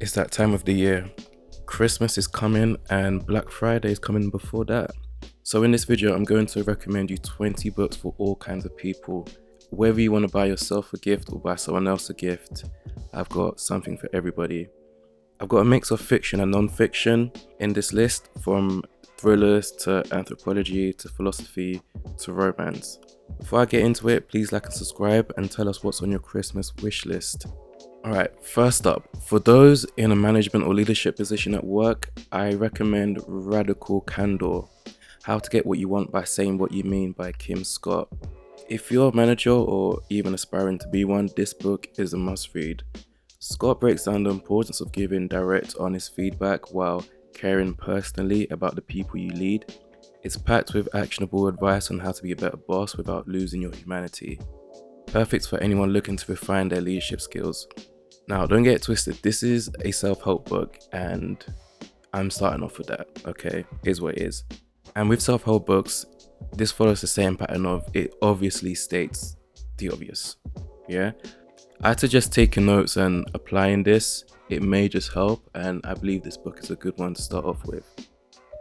It's that time of the year. Christmas is coming and Black Friday is coming before that. So in this video, I'm going to recommend you 20 books for all kinds of people. Whether you want to buy yourself a gift or buy someone else a gift, I've got something for everybody. I've got a mix of fiction and non-fiction in this list, from thrillers to anthropology to philosophy to romance. Before I get into it, please like and subscribe and tell us what's on your Christmas wish list. Alright, first up, for those in a management or leadership position at work, I recommend Radical Candor, How to Get What You Want by Saying What You Mean by Kim Scott. If you're a manager or even aspiring to be one, this book is a must read. Scott breaks down the importance of giving direct, honest feedback while caring personally about the people you lead. It's packed with actionable advice on how to be a better boss without losing your humanity. Perfect for anyone looking to refine their leadership skills. Now, don't get it twisted, this is a self-help book and I'm starting off with that, okay? Here's what it is. And with self-help books, this follows the same pattern of it obviously states the obvious, yeah? I suggest taking notes and applying this. It may just help, and I believe this book is a good one to start off with.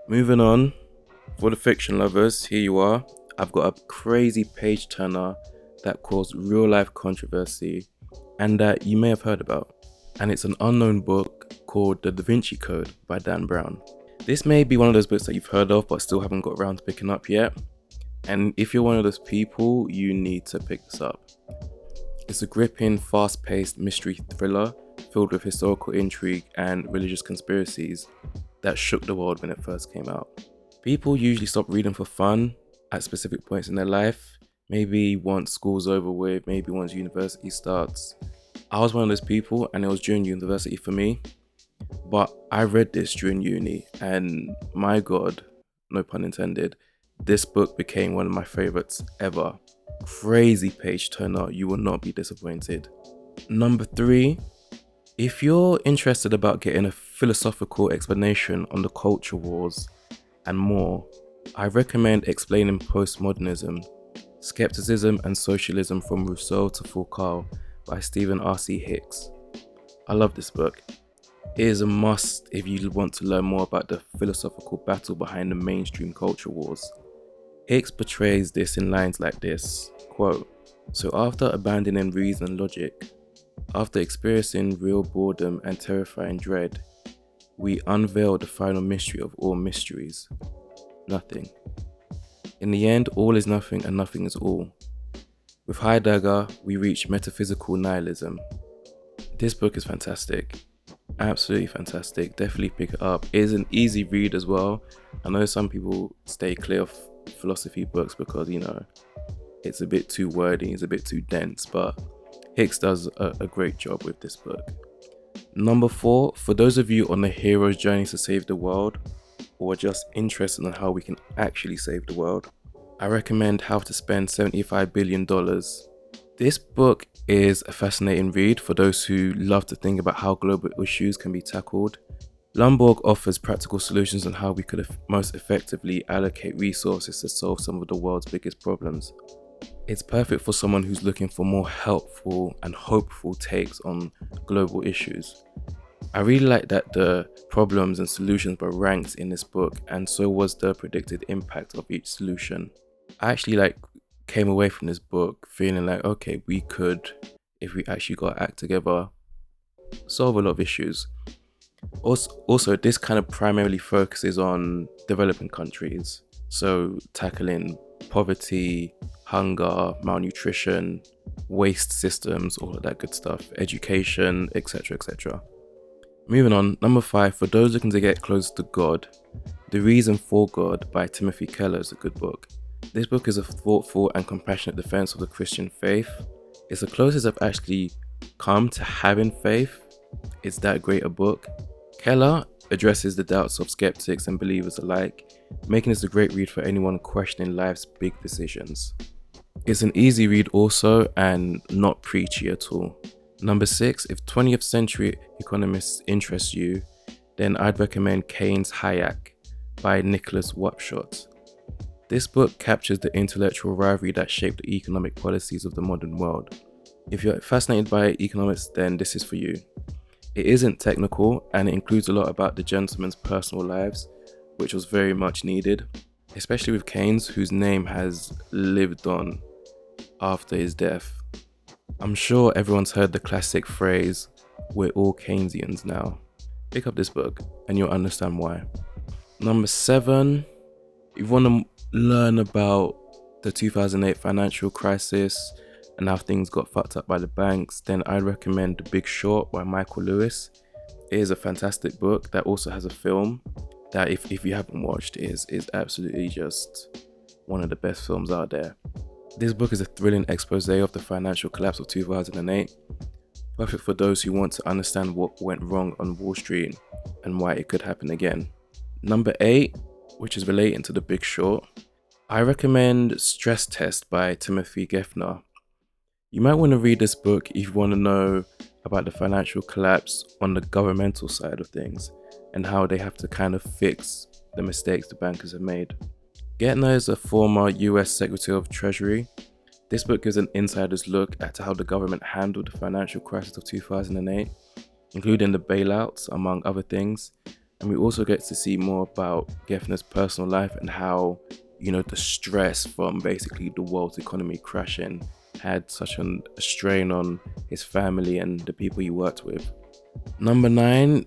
Moving on, for the fiction lovers, here you are. I've got a crazy page turner that caused real life controversy and that you may have heard about. And it's an unknown book called The Da Vinci Code by Dan Brown. This may be one of those books that you've heard of but still haven't got around to picking up yet. And if you're one of those people, you need to pick this up. It's a gripping, fast-paced mystery thriller filled with historical intrigue and religious conspiracies that shook the world when it first came out. People usually stop reading for fun at specific points in their life. Maybe once school's over with, maybe once university starts. I was one of those people, and it was during university for me. But I read this during uni, and my God, no pun intended, this book became one of my favorites ever. Crazy page turner, you will not be disappointed. Number 3, if you're interested about getting a philosophical explanation on the culture wars and more, I recommend Explaining Postmodernism, Skepticism and Socialism from Rousseau to Foucault by Stephen R.C. Hicks. I love this book. It is a must if you want to learn more about the philosophical battle behind the mainstream culture wars. Hicks portrays this in lines like this, quote, "So after abandoning reason and logic, after experiencing real boredom and terrifying dread, we unveil the final mystery of all mysteries, nothing. In the end, all is nothing and nothing is all. With Heidegger, we reach metaphysical nihilism." This book is fantastic. Absolutely fantastic. Definitely pick it up. It is an easy read as well. I know some people stay clear of philosophy books because, it's a bit too wordy, it's a bit too dense, but Hicks does a great job with this book. Number 4, for those of you on the hero's journey to save the world, or just interested in how we can actually save the world, I recommend How to Spend $75 Billion. This book is a fascinating read for those who love to think about how global issues can be tackled. Lomborg offers practical solutions on how we could most effectively allocate resources to solve some of the world's biggest problems. It's perfect for someone who's looking for more helpful and hopeful takes on global issues. I really like that the problems and solutions were ranked in this book, and so was the predicted impact of each solution. I actually came away from this book feeling like, okay, we could, if we actually got our act together, solve a lot of issues. Also, this kind of primarily focuses on developing countries, so tackling poverty, hunger, malnutrition, waste systems, all of that good stuff, education, etc., etc. Moving on, number 5, for those looking to get close to God, The Reason for God by Timothy Keller is a good book. This book is a thoughtful and compassionate defense of the Christian faith. It's the closest I've actually come to having faith. It's that great a book. Keller addresses the doubts of skeptics and believers alike, making this a great read for anyone questioning life's big decisions. It's an easy read also and not preachy at all. Number 6, if 20th century economists interest you, then I'd recommend Keynes' Hayek by Nicholas Wapshott. This book captures the intellectual rivalry that shaped the economic policies of the modern world. If you're fascinated by economics, then this is for you. It isn't technical and it includes a lot about the gentlemen's personal lives, which was very much needed, especially with Keynes, whose name has lived on after his death. I'm sure everyone's heard the classic phrase, "We're all Keynesians now." Pick up this book and you'll understand why. Number 7, if you want to learn about the 2008 financial crisis and how things got fucked up by the banks, then I recommend The Big Short by Michael Lewis. It is a fantastic book that also has a film that if you haven't watched is absolutely just one of the best films out there. This book is a thrilling expose of the financial collapse of 2008, perfect for those who want to understand what went wrong on Wall Street and why it could happen again. Number 8, which is relating to The Big Short, I recommend Stress Test by Timothy Geithner. You might want to read this book if you want to know about the financial collapse on the governmental side of things and how they have to kind of fix the mistakes the bankers have made. Geithner is a former US Secretary of Treasury. This book gives an insider's look at how the government handled the financial crisis of 2008, including the bailouts, among other things. And we also get to see more about Geithner's personal life and how, the stress from basically the world's economy crashing had such a strain on his family and the people he worked with. Number 9,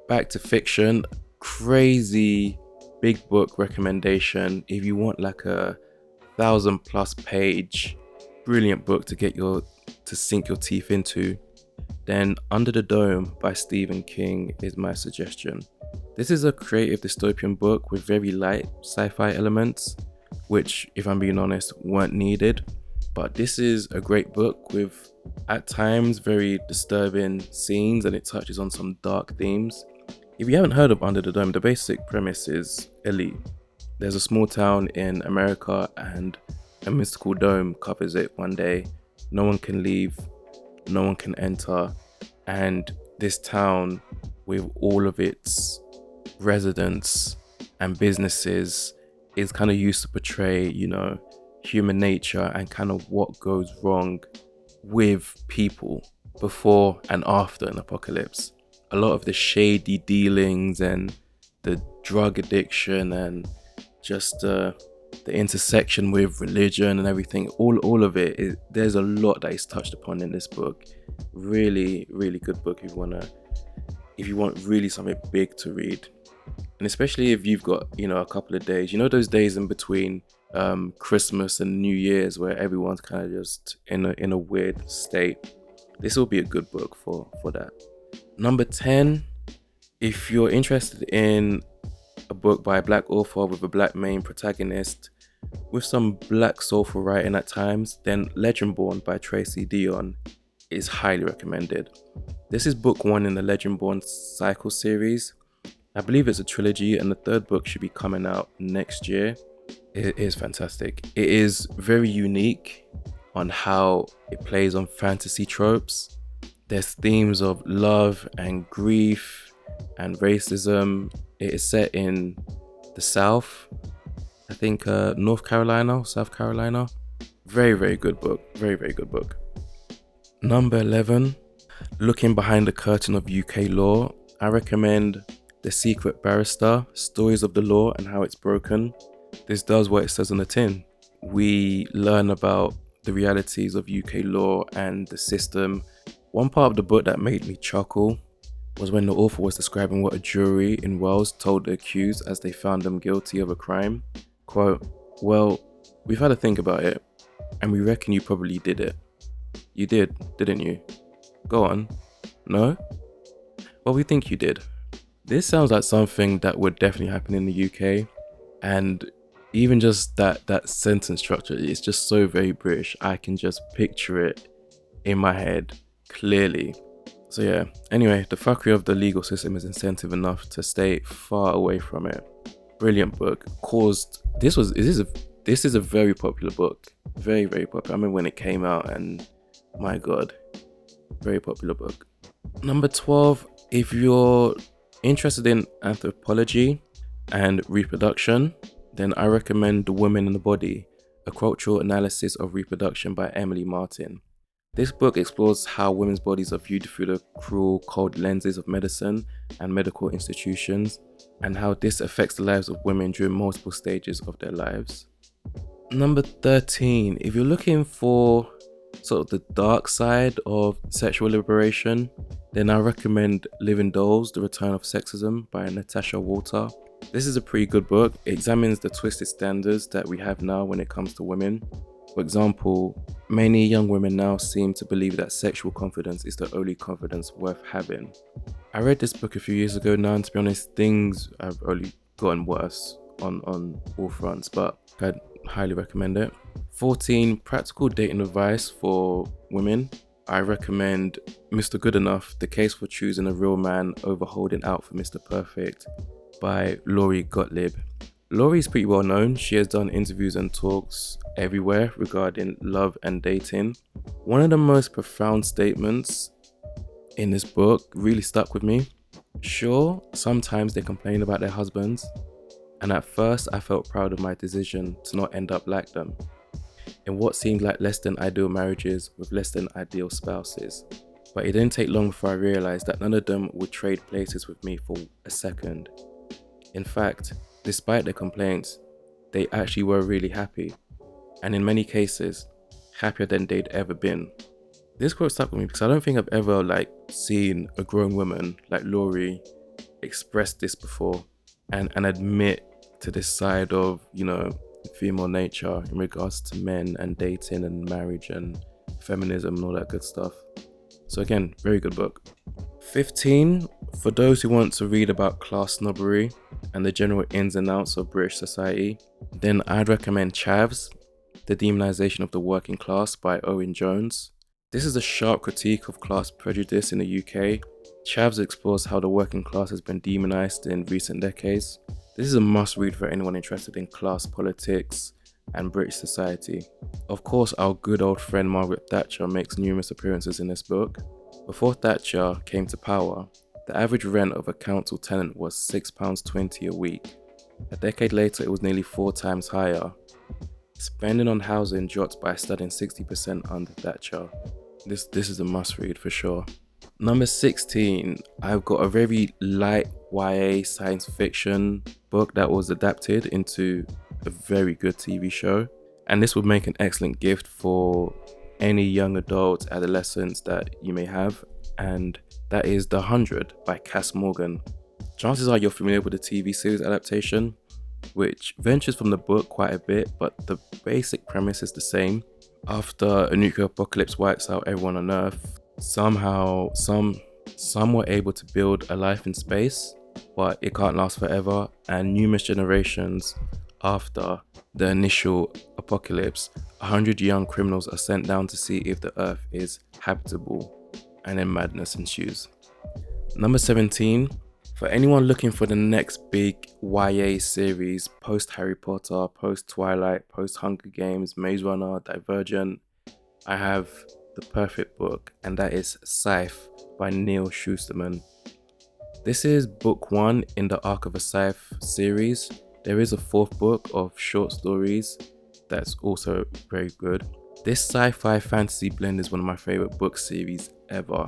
back to fiction. Crazy big book recommendation. If you want like a 1,000+ page brilliant book to sink your teeth into, then Under the Dome by Stephen King is my suggestion. This is a creative dystopian book with very light sci-fi elements, which, if I'm being honest, weren't needed. But this is a great book with, at times, very disturbing scenes, and it touches on some dark themes. If you haven't heard of Under the Dome, the basic premise is elite. There's a small town in America and a mystical dome covers it one day. No one can leave, no one can enter, and this town, with all of its residents and businesses, is kind of used to portray, human nature and kind of what goes wrong with people before and after an apocalypse. A lot of the shady dealings and the drug addiction and just the intersection with religion and everything, all of it, there's a lot that is touched upon in this book. Really, really good book if you want really something big to read. And especially if you've got, a couple of days, those days in between Christmas and New Year's where everyone's kind of just in a weird state. This will be a good book for that. Number 10, if you're interested in a book by a black author with a black main protagonist with some black soulful writing at times, then Legendborn by Tracy Deonn is highly recommended. This is book 1 in the Legendborn cycle series. I believe it's a trilogy and the 3rd book should be coming out next year. It is fantastic. It is very unique on how it plays on fantasy tropes. There's themes of love and grief and racism. It is set in the South, I think North Carolina, South Carolina. Very, very good book. Very, very good book. Number 11, looking behind the curtain of UK law, I recommend The Secret Barrister, Stories of the Law and How It's Broken. This does what it says on the tin. We learn about the realities of UK law and the system. One part of the book that made me chuckle was when the author was describing what a jury in Wales told the accused as they found them guilty of a crime. Quote, "Well, we've had to think about it, and we reckon you probably did it." You did, didn't you? Go on. No? Well, we think you did. This sounds like something that would definitely happen in the UK, and even just that sentence structure is just so very British. I can just picture it in my head clearly. So yeah, anyway, the fuckery of the legal system is incentive enough to stay far away from it. Brilliant book. This is a very popular book. Very, very popular. I remember when it came out and my God, very popular book. Number 12, if you're interested in anthropology and reproduction, then I recommend The Woman in the Body, A Cultural Analysis of Reproduction by Emily Martin. This book explores how women's bodies are viewed through the cruel, cold lenses of medicine and medical institutions, and how this affects the lives of women during multiple stages of their lives. Number 13, if you're looking for sort of the dark side of sexual liberation, then I recommend Living Dolls, The Return of Sexism by Natasha. This is a pretty good book. It examines the twisted standards that we have now when it comes to women. For example, many young women now seem to believe that sexual confidence is the only confidence worth having. I read this book a few years ago now, and to be honest, things have only gotten worse on all fronts, but I'd highly recommend it. 14, practical dating advice for women. I recommend Mr. Good Enough, The Case for Choosing a Real Man Over Holding Out for Mr. Perfect by Gottlieb. Laurie is pretty well known. She has done interviews and talks everywhere regarding love and dating. One of the most profound statements in this book really stuck with me. Sure, sometimes they complain about their husbands, and at first I felt proud of my decision to not end up like them, in what seemed like less than ideal marriages with less than ideal spouses. But it didn't take long before I realized that none of them would trade places with me for a second. In fact, despite their complaints, they actually were really happy, and in many cases, happier than they'd ever been. This quote stuck with me because I don't think I've ever seen a grown woman like Laurie express this before and admit to this side of, female nature in regards to men and dating and marriage and feminism and all that good stuff. So again, very good book. 15, for those who want to read about class snobbery and the general ins and outs of British society, then I'd recommend Chavs, The Demonisation of the Working Class by Owen Jones. This is a sharp critique of class prejudice in the UK. Chavs explores how the working class has been demonized in recent decades. This is a must-read for anyone interested in class politics and British society. Of course, our good old friend Margaret Thatcher makes numerous appearances in this book. Before Thatcher came to power, the average rent of a council tenant was £6.20 a week. A decade later, it was nearly 4 times higher. Spending on housing dropped by a stunning 60% under Thatcher. This is a must-read for sure. Number 16, I've got a very light YA science fiction book that was adapted into a very good TV show, and this would make an excellent gift for any young adult, adolescents that you may have, and that is The 100 by Kass Morgan. Chances are you're familiar with the TV series adaptation, which ventures from the book quite a bit, but the basic premise is the same. After a nuclear apocalypse wipes out everyone on Earth, somehow some were able to build a life in space, but it can't last forever, and numerous generations after the initial apocalypse, 100 young criminals are sent down to see if the Earth is habitable, and then madness ensues. Number 17, for anyone looking for the next big YA series, post Harry Potter, post Twilight, post Hunger Games, Maze Runner, Divergent, I have the perfect book, and that is Scythe by Neal Shusterman. This is book 1 in the Arc of a Scythe series. There is a 4th book of short stories that's also very good. This sci-fi fantasy blend is one of my favorite book series ever.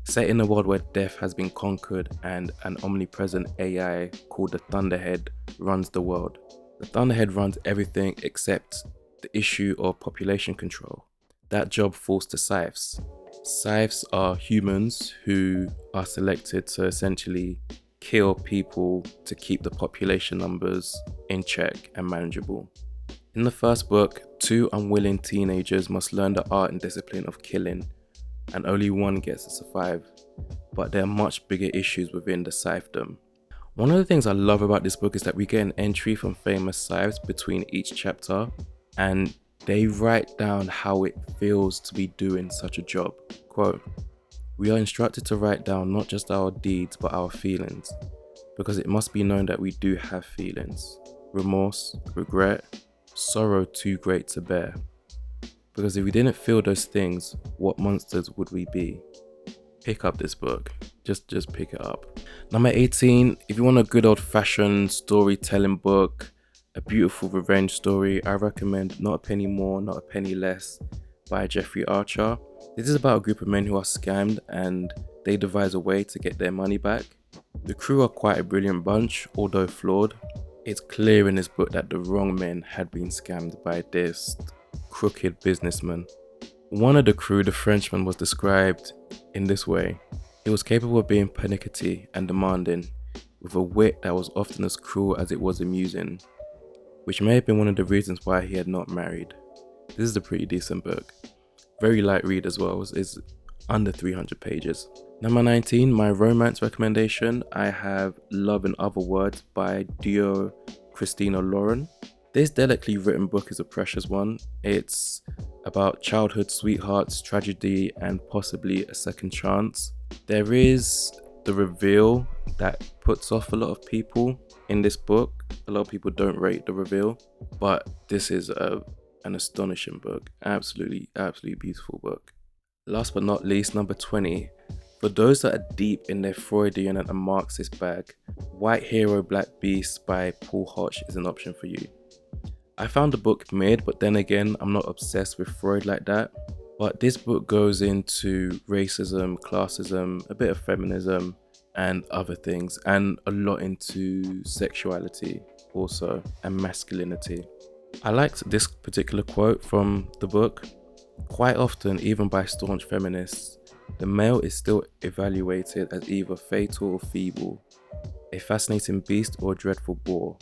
Set in a world where death has been conquered and an omnipresent AI called the Thunderhead runs the world. The Thunderhead runs everything except the issue of population control. That job falls to Scythes. Scythes are humans who are selected to essentially kill people to keep the population numbers in check and manageable. In the first book, 2 unwilling teenagers must learn the art and discipline of killing, and only one gets to survive, but there are much bigger issues within the Scythedom. One of the things I love about this book is that we get an entry from famous Scythes between each chapter, and they write down how it feels to be doing such a job. Quote, "We are instructed to write down not just our deeds but our feelings, because it must be known that we do have feelings, remorse, regret, sorrow too great to bear. Because if we didn't feel those things, what monsters would we be?" Pick up this book. Just pick it up. Number 18, if you want a good old-fashioned storytelling book, a beautiful revenge story, I recommend Not a Penny More, Not a Penny Less by Jeffrey Archer. This is about a group of men who are scammed and they devise a way to get their money back. The crew are quite a brilliant bunch, although flawed. It's clear in this book that the wrong men had been scammed by this crooked businessman. One of the crew, the Frenchman, was described in this way. He was capable of being pernickety and demanding, with a wit that was often as cruel as it was amusing, which may have been one of the reasons why he had not married. This is a pretty decent book. Very light read as well, it's under 300 pages. Number 19, my romance recommendation, I have Love in Other Words by duo Christina Lauren. This delicately written book is a precious one. It's about childhood sweethearts, tragedy, and possibly a second chance. There is the reveal that puts off a lot of people in this book. A lot of people don't rate the reveal, but this is an astonishing book. Absolutely beautiful book. Last but not least, number 20. For those that are deep in their Freudian and Marxist bag, White Hero Black Beast by Paul Hodge is an option for you. I found the book mid, but then again, I'm not obsessed with Freud like that. But this book goes into racism, classism, a bit of feminism, and other things, and a lot into sexuality also, and masculinity. I liked this particular quote from the book. Quite often, even by staunch feminists, the male is still evaluated as either fatal or feeble, a fascinating beast or a dreadful bore.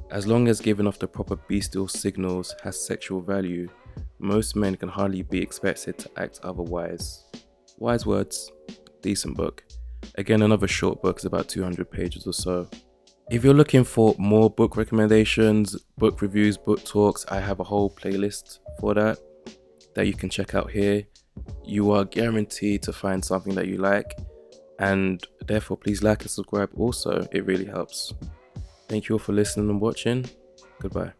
As long as given off the proper bestial signals has sexual value, most men can hardly be expected to act otherwise. Wise words. Decent book. Again, another short book, is about 200 pages or so. If you're looking for more book recommendations, book reviews, book talks, I have a whole playlist for that you can check out here. You are guaranteed to find something that you like, and therefore please like and subscribe also, it really helps. Thank you all for listening and watching. Goodbye.